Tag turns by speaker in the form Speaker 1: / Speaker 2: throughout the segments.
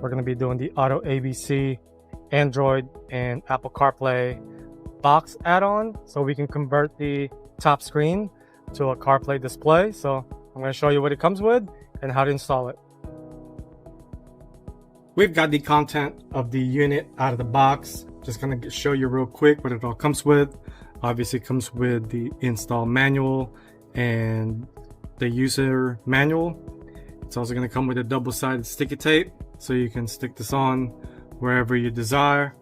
Speaker 1: we're going to be doing the AUTOABC Android and Apple CarPlay box add-on, so we can convert the top screen to a CarPlay display. So I'm going to show you what it comes with and how to install it. We've got the content of the unit out of the box. Just going to show you real quick what it all comes with. Obviously, it comes with the install manual and the user manual. It's also going to come with a double-sided sticky tape, so you can stick this on wherever you desire.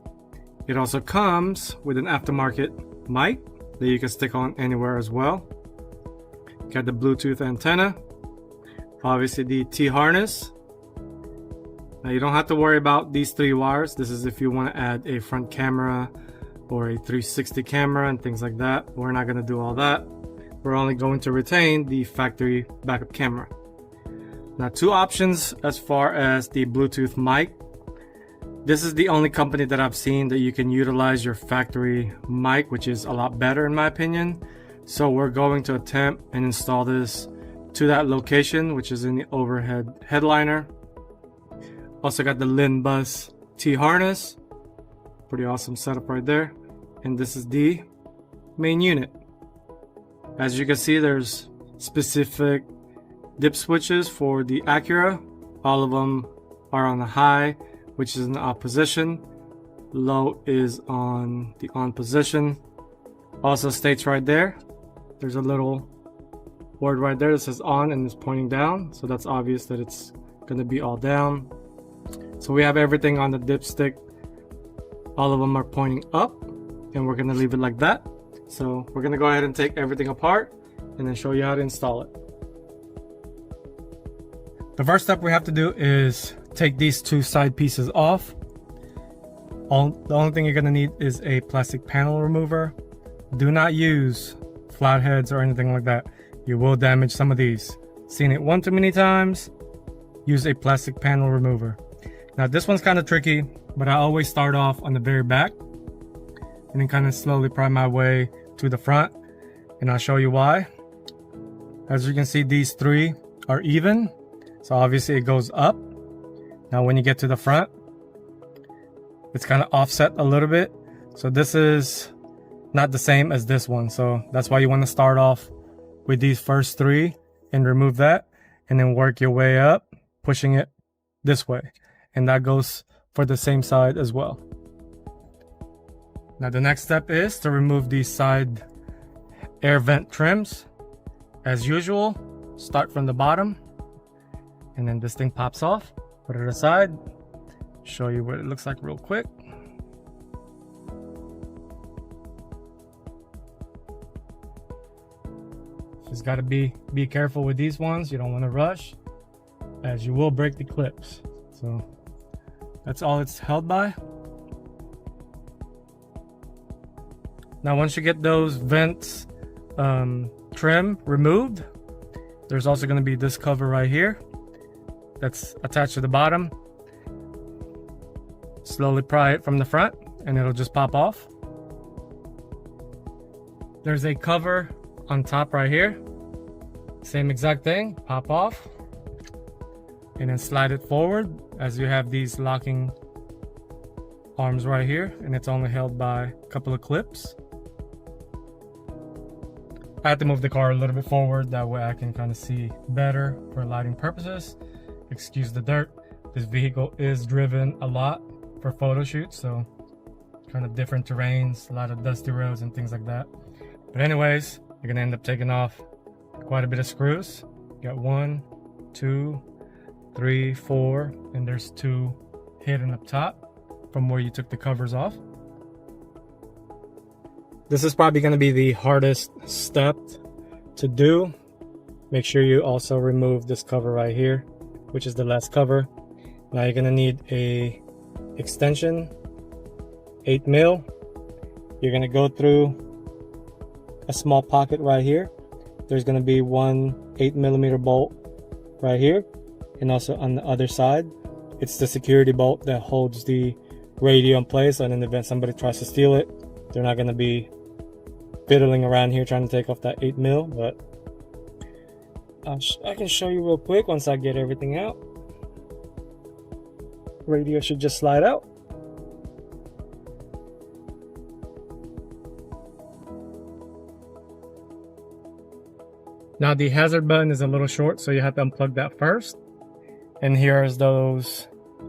Speaker 1: It also comes with an aftermarket mic that you can stick on anywhere as well. Got the Bluetooth antenna, obviously the T-harness. Now you don't have to worry about these 3 wires. This is if you want to add a front camera or a 360 camera and things like that. We're not going to do all that. We're only going to retain the factory backup camera. Now 2 options as far as the Bluetooth mic. This is the only company that I've seen that you can utilize your factory mic, which is a lot better in my opinion. So we're going to attempt and install this to that location, which is in the overhead headliner. Also got the LIN bus T-harness. Pretty awesome setup right there. And this is the main unit. As you can see, there's specific dip switches for the Acura. All of them are on the high, which is in the off position. Low is on the on position. Also states right there, there's a little word right there that says on and is pointing down. So that's obvious that it's going to be all down. So we have everything on the dipstick. All of them are pointing up, and we're going to leave it like that. So we're going to go ahead and take everything apart and then show you how to install it. The first step we have to do is take these 2 side pieces off. The only thing you're going to need is a plastic panel remover. Do not use flatheads or anything like that. You will damage some of these. Seen it one too many times. Use a plastic panel remover. Now this one's kind of tricky, but I always start off on the very back and then kind of slowly pry my way to the front, and I'll show you why. As you can see, these 3 are even, so obviously it goes up. Now when you get to the front, it's kind of offset a little bit, so this is not the same as this one. So that's why you want to start off with these first 3 and remove that, and then work your way up, pushing it this way. And that goes for the same side as well. Now the next step is to remove these side air vent trims. As usual, start from the bottom, and then this thing pops off. Put it aside, show you what it looks like real quick. Just gotta be careful with these ones. You don't want to rush, as you will break the clips. So that's all it's held by. Now once you get those vents trim removed, there's also going to be this cover right here that's attached to the bottom. Slowly pry it from the front and it'll just pop off. There's a cover on top right here. Same exact thing, pop off. And then slide it forward as you have these locking arms right here, and it's only held by a couple of clips. I have to move the car a little bit forward, that way I can kind of see better for lighting purposes. Excuse the dirt. This vehicle is driven a lot for photo shoots, so kind of different terrains, a lot of dusty roads and things like that. But anyways, you're gonna end up taking off quite a bit of screws. Got 1, 2, 3, 4, and there's 2 hidden up top from where you took the covers off. This is probably going to be the hardest step to do. Make sure you also remove this cover right here, which is the last cover. Now you're going to need a extension, 8 mil. You're going to go through a small pocket right here. There's going to be 1 8mm bolt right here, and also on the other side it's the security bolt that holds the radio in place, and in the event somebody tries to steal it, they're not going to be fiddling around here trying to take off that 8 mil. But I can show you real quick once I get everything out. radio should just slide out. Now the hazard button is a little short, so you have to unplug that first. And here's those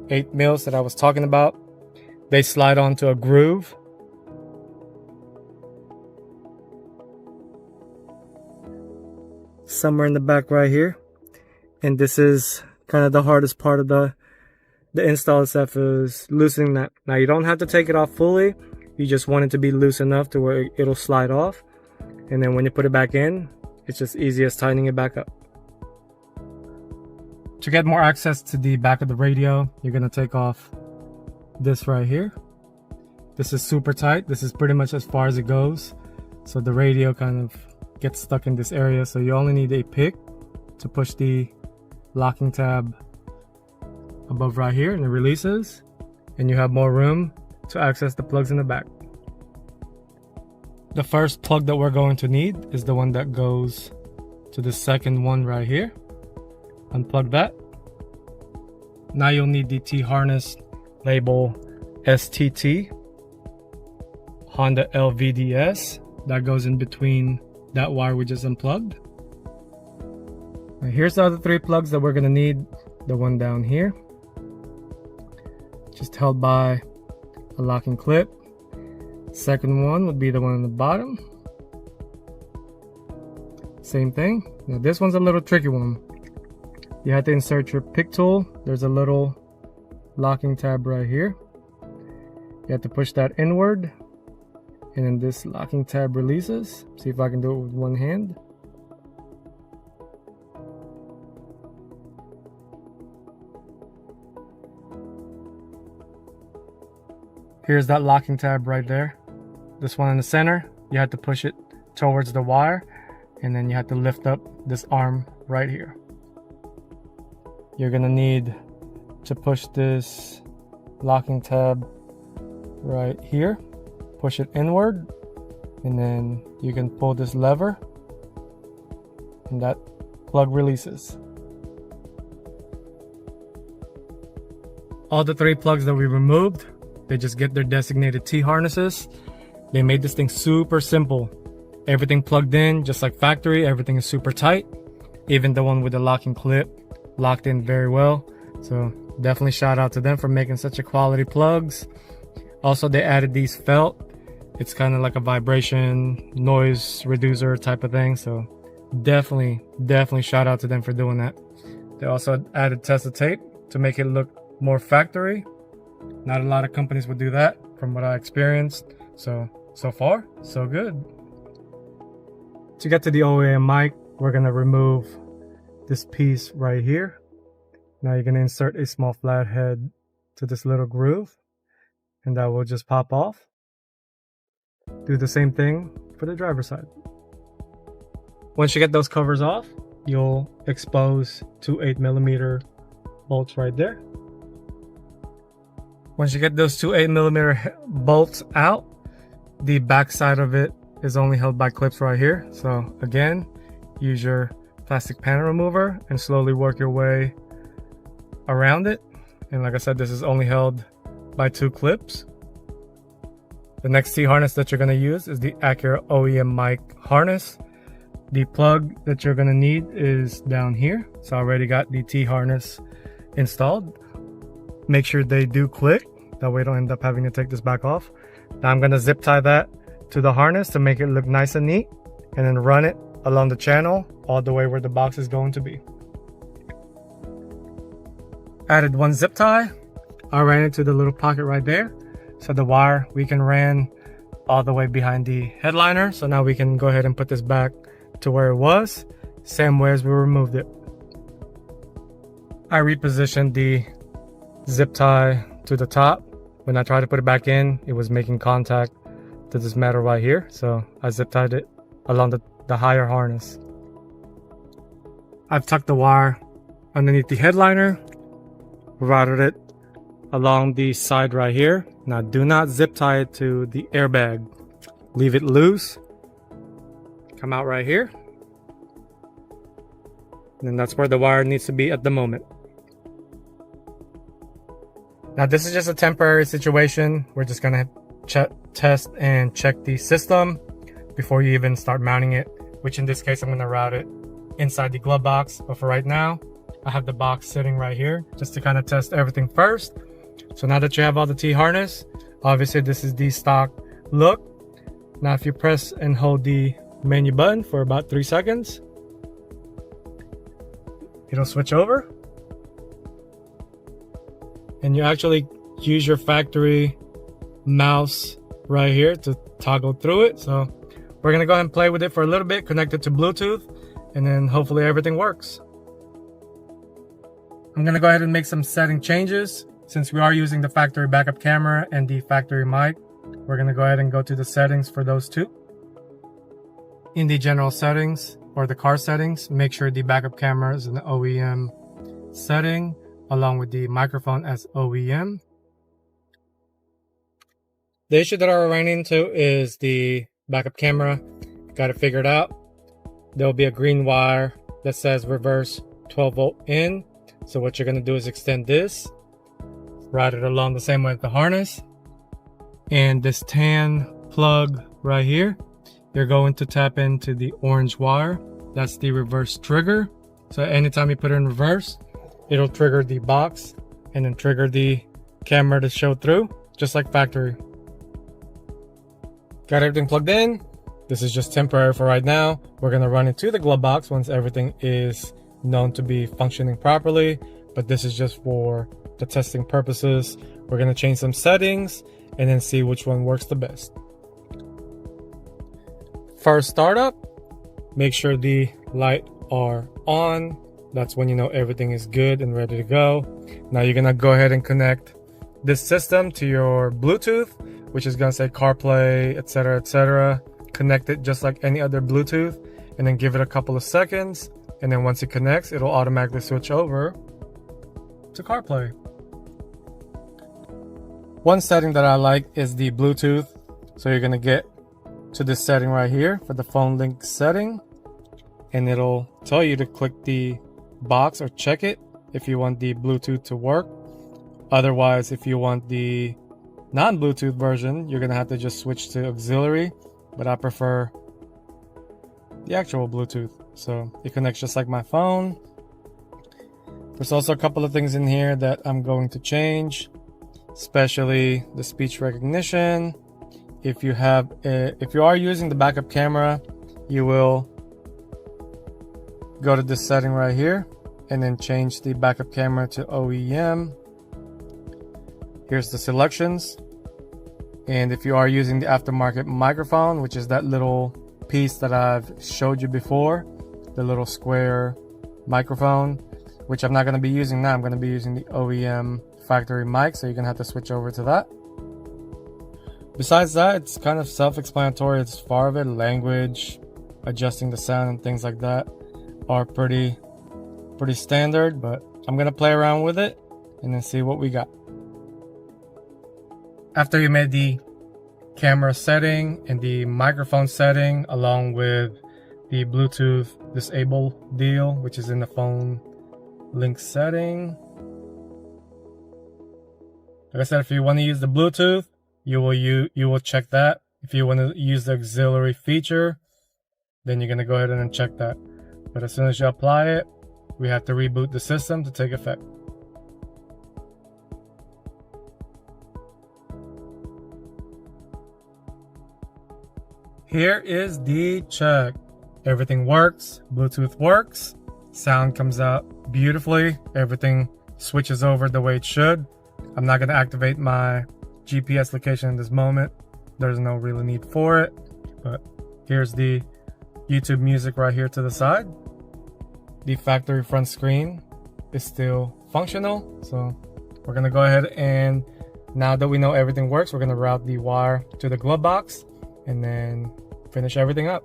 Speaker 1: 8 mils that I was talking about. They slide onto a groove. Somewhere in the back right here. And this is kind of the hardest part of the install itself, is loosening that. Now you don't have to take it off fully. You just want it to be loose enough to where it'll slide off. And then when you put it back in, it's just easy as tightening it back up. To get more access to the back of the radio, you're gonna take off this right here. This is super tight. This is pretty much as far as it goes. So the radio kind of gets stuck in this area. So you only need a pick to push the locking tab above right here, and it releases. And you have more room to access the plugs in the back. The first plug that we're going to need is the one that goes to the second one right here. Unplug that. Now you'll need the T-harness label STT Honda LVDS that goes in between that wire we just unplugged. Now here's the other 3 plugs that we're gonna need. The one down here, just held by a locking clip. Second one would be the one on the bottom. Same thing. Now this one's a little tricky one. You have to insert your pick tool. There's a little locking tab right here. You have to push that inward, and then this locking tab releases. See if I can do it with one hand. Here's that locking tab right there. This one in the center, you have to push it towards the wire, and then you have to lift up this arm right here. You're gonna need to push this locking tab right here, push it inward, and then you can pull this lever and that plug releases. All the 3 plugs that we removed, they just get their designated T-harnesses. They made this thing super simple. Everything plugged in just like factory. Everything is super tight. Even the one with the locking clip locked in very well. So definitely shout out to them for making such a quality plugs. Also, they added these felt. It's kind of like a vibration noise reducer type of thing. So definitely shout out to them for doing that. They also added Tesla tape to make it look more factory. Not a lot of companies would do that from what I experienced. So far, so good. To get to the OEM mic, we're gonna remove this piece right here. Now you're gonna insert a small flathead to this little groove, and that will just pop off. Do the same thing for the driver's side. Once you get those covers off, you'll expose 2 8mm bolts right there. Once you get those 2 8mm bolts out, the back side of it is only held by clips right here. So again, use your plastic panel remover and slowly work your way around it. And like I said, this is only held by 2 clips. The next T-harness that you're going to use is the Acura OEM mic harness. The plug that you're going to need is down here. So I already got the T-harness installed. Make sure they do click, that way you don't end up having to take this back off. Now I'm going to zip tie that to the harness to make it look nice and neat, and then run it along the channel all the way where the box is going to be. Added 1 zip tie. I ran it to the little pocket right there. So the wire we can ran all the way behind the headliner. So now we can go ahead and put this back to where it was, same way as we removed it. I repositioned the zip tie to the top. When I tried to put it back in, it was making contact to this metal right here. So I zip tied it along the higher harness. I've tucked the wire underneath the headliner, routed it along the side right here. Now do not zip tie it to the airbag. Leave it loose. Come out right here. And that's where the wire needs to be at the moment. Now this is just a temporary situation. We're just gonna test and check the system before you even start mounting it, which in this case I'm gonna route it inside the glove box. But for right now, I have the box sitting right here just to kind of test everything first. So now that you have all the T-harness, obviously this is the stock look. Now if you press and hold the menu button for about 3 seconds, it'll switch over. And you actually use your factory mouse right here to toggle through it. So we're gonna go ahead and play with it for a little bit, connect it to Bluetooth, and then hopefully everything works. I'm gonna go ahead and make some setting changes. Since we are using the factory backup camera and the factory mic, we're gonna go ahead and go to the settings for those two. In the general settings or the car settings, make sure the backup camera is an OEM setting, along with the microphone as OEM. The issue that I ran into is the backup camera. Got it figured out. There'll be a green wire that says reverse 12 volt in. So what you're gonna do is extend this, route it along the same way with the harness. And this tan plug right here, you're going to tap into the orange wire. That's the reverse trigger. So anytime you put it in reverse, it'll trigger the box and then trigger the camera to show through, just like factory. Got everything plugged in. This is just temporary for right now. We're gonna run it to the glove box once everything is known to be functioning properly, but this is just for the testing purposes. We're gonna change some settings and then see which one works the best. First startup, make sure the lights are on. That's when you know everything is good and ready to go. Now you're gonna go ahead and connect this system to your Bluetooth, which is gonna say CarPlay, etc., etc. Connect it just like any other Bluetooth, and then give it a couple of seconds. And then once it connects, it'll automatically switch over to CarPlay. One setting that I like is the Bluetooth. So you're gonna get to this setting right here for the phone link setting, and it'll tell you to click the box or check it if you want the Bluetooth to work. Otherwise, if you want the non-Bluetooth version, you're gonna have to just switch to auxiliary, but I prefer the actual Bluetooth, so it connects just like my phone. There's also a couple of things in here that I'm going to change, especially the speech recognition. If you are using the backup camera, you will go to this setting right here and then change the backup camera to OEM. Here's the selections. And if you are using the aftermarket microphone, which is that little piece that I've showed you before, the little square microphone, which I'm not going to be using now. I'm going to be using the OEM factory mic, so you're going to have to switch over to that. Besides that, it's kind of self-explanatory. It's far of it. Language, adjusting the sound and things like that are pretty standard, but I'm going to play around with it and then see what we got. After you made the camera setting and the microphone setting, along with the Bluetooth disable deal, which is in the phone link setting. Like I said, if you want to use the Bluetooth, you will check that. If you want to use the auxiliary feature, then you're going to go ahead and check that. But as soon as you apply it, we have to reboot the system to take effect. Here is the check. Everything works, Bluetooth works, sound comes out beautifully, everything switches over the way it should. I'm not going to activate my GPS location in this moment. There's no real need for it, but here's the YouTube music right here to the side. The factory front screen is still functional, so we're going to go ahead and, now that we know everything works, we're going to route the wire to the glove box and then finish everything up.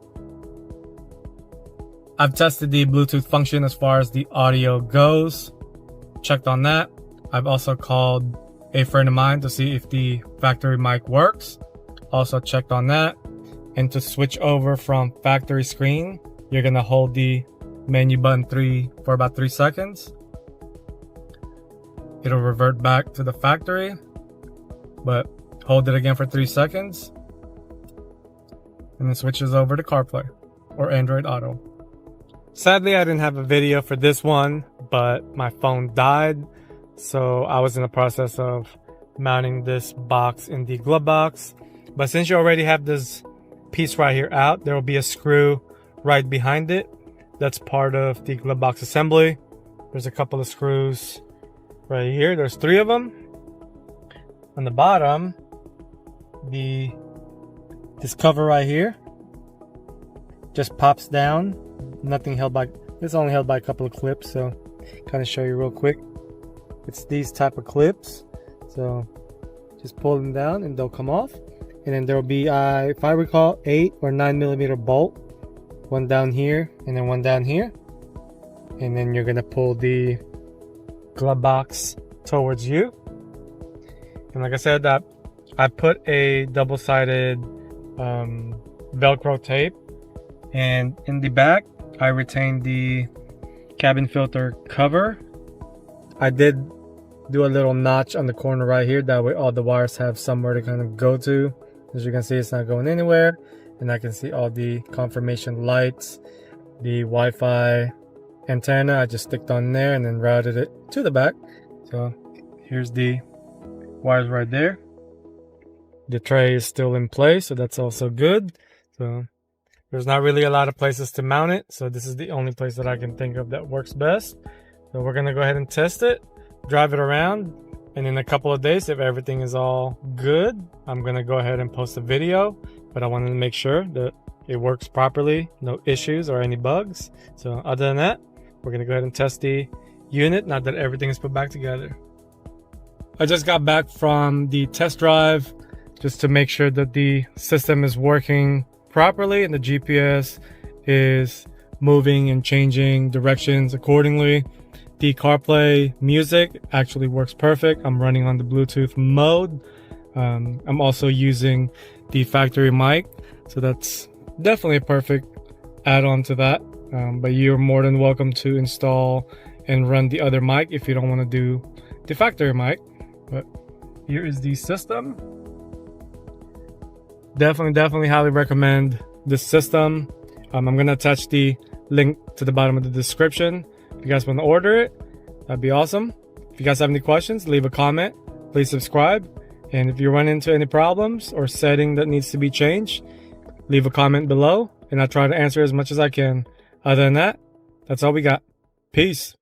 Speaker 1: I've tested the Bluetooth function as far as the audio goes, checked on that. I've also called a friend of mine to see if the factory mic works, also checked on that. And to switch over from factory screen, you're gonna hold the menu button for about 3 seconds. it'll revert back to the factory, but hold it again for 3 seconds and then switches over to CarPlay or Android Auto. Sadly, I didn't have a video for this one, but my phone died, so I was in the process of mounting this box in the glove box. But since you already have this piece right here out, there will be a screw right behind it. That's part of the glove box assembly. There's a couple of screws right here. There's 3 of them. On the bottom, this cover right here just pops down. Nothing held by, it's only held by a couple of clips, so kind of show you real quick. It's these type of clips, so just pull them down and they'll come off. And then there will be, if I recall, 8 or 9 millimeter bolt, one down here and then one down here, and then you're gonna pull the glove box towards you. And like I said, that I put a double-sided Velcro tape, and in the back I retained the cabin filter cover. I did do a little notch on the corner right here, that way all the wires have somewhere to kind of go to. As you can see, it's not going anywhere, and I can see all the confirmation lights, the Wi-Fi antenna. I just sticked on there and then routed it to the back. So here's the wires right there. The tray is still in place, so that's also good. So there's not really a lot of places to mount it, so this is the only place that I can think of that works best. So we're gonna go ahead and test it, drive it around, and in a couple of days, if everything is all good, I'm gonna go ahead and post a video. But I wanted to make sure that it works properly, no issues or any bugs. So other than that, we're gonna go ahead and test the unit now that everything is put back together. I just got back from the test drive just to make sure that the system is working properly and the GPS is moving and changing directions accordingly. The CarPlay music actually works perfect. I'm running on the Bluetooth mode. I'm also using the factory mic, so that's definitely a perfect add-on to that. But you're more than welcome to install and run the other mic if you don't want to do the factory mic. But here is the system. Definitely highly recommend this system. I'm gonna attach the link to the bottom of the description if you guys want to order it. That'd be awesome. If you guys have any questions, leave a comment. Please subscribe. And if you run into any problems or setting that needs to be changed, leave a comment below and I'll try to answer as much as I can. Other than that, that's all we got. Peace.